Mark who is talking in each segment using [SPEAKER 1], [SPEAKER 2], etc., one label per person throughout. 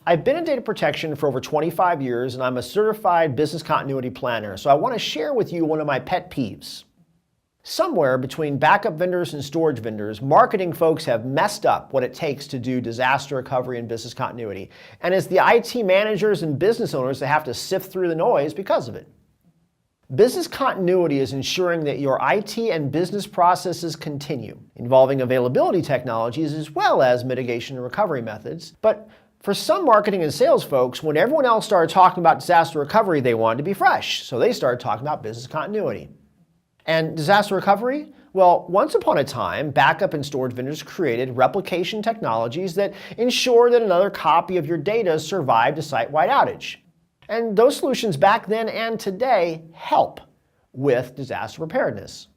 [SPEAKER 1] I've been in data protection for over 25 years and I'm a certified business continuity planner, so I want to share with you one of my pet peeves. Somewhere between backup vendors and storage vendors, marketing folks have messed up what it takes to do disaster recovery and business continuity. And it's the IT managers and business owners that have to sift through the noise because of it. Business continuity is ensuring that your IT and business processes continue, involving availability technologies as well as mitigation and recovery methods. But for some marketing and sales folks, when everyone else started talking about disaster recovery, they wanted to be fresh, so they started talking about business continuity. And disaster recovery? Well, once upon a time, backup and storage vendors created replication technologies that ensure that another copy of your data survived a site-wide outage. And those solutions back then and today help with disaster preparedness.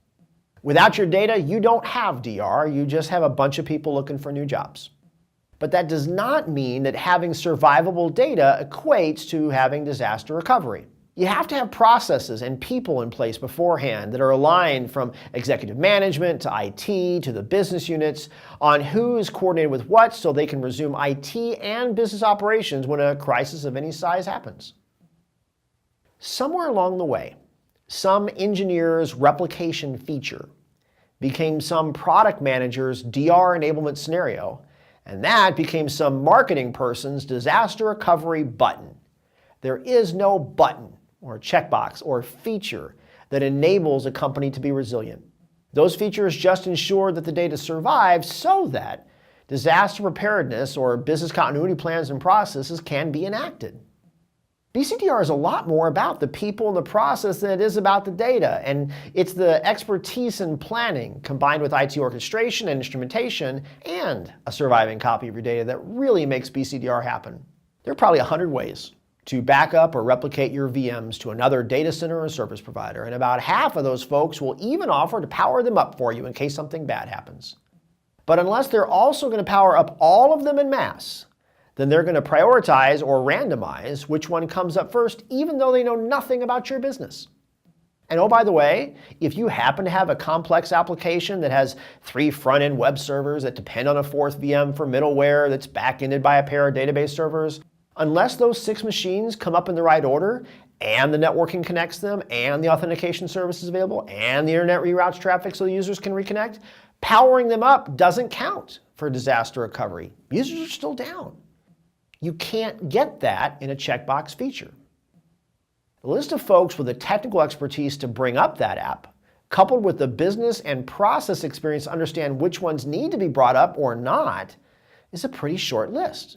[SPEAKER 1] Without your data, you don't have DR, you just have a bunch of people looking for new jobs. But that does not mean that having survivable data equates to having disaster recovery. You have to have processes and people in place beforehand that are aligned from executive management to IT to the business units on who is coordinated with what so they can resume IT and business operations when a crisis of any size happens. Somewhere along the way, some engineer's replication feature became some product manager's DR enablement scenario, and that became some marketing person's disaster recovery button. There is no button or checkbox or feature that enables a company to be resilient. Those features just ensure that the data survives so that disaster preparedness or business continuity plans and processes can be enacted. BCDR is a lot more about the people and the process than it is about the data, and it's the expertise in planning combined with IT orchestration and instrumentation and a surviving copy of your data that really makes BCDR happen. There are probably 100 ways to back up or replicate your VMs to another data center or service provider, and about half of those folks will even offer to power them up for you in case something bad happens. But unless they're also going to power up all of them en masse, then they're going to prioritize or randomize which one comes up first, even though they know nothing about your business. And oh, by the way, if you happen to have a complex application that has 3 front-end web servers that depend on a 4th VM for middleware that's back-ended by a pair of database servers, unless those 6 machines come up in the right order, and the networking connects them, and the authentication service is available, and the internet reroutes traffic so the users can reconnect, powering them up doesn't count for disaster recovery. Users are still down. You can't get that in a checkbox feature. The list of folks with the technical expertise to bring up that app, coupled with the business and process experience to understand which ones need to be brought up or not, is a pretty short list.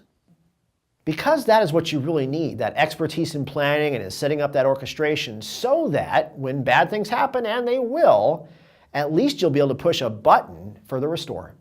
[SPEAKER 1] Because that is what you really need, that expertise in planning and in setting up that orchestration so that when bad things happen, and they will, at least you'll be able to push a button for the restore.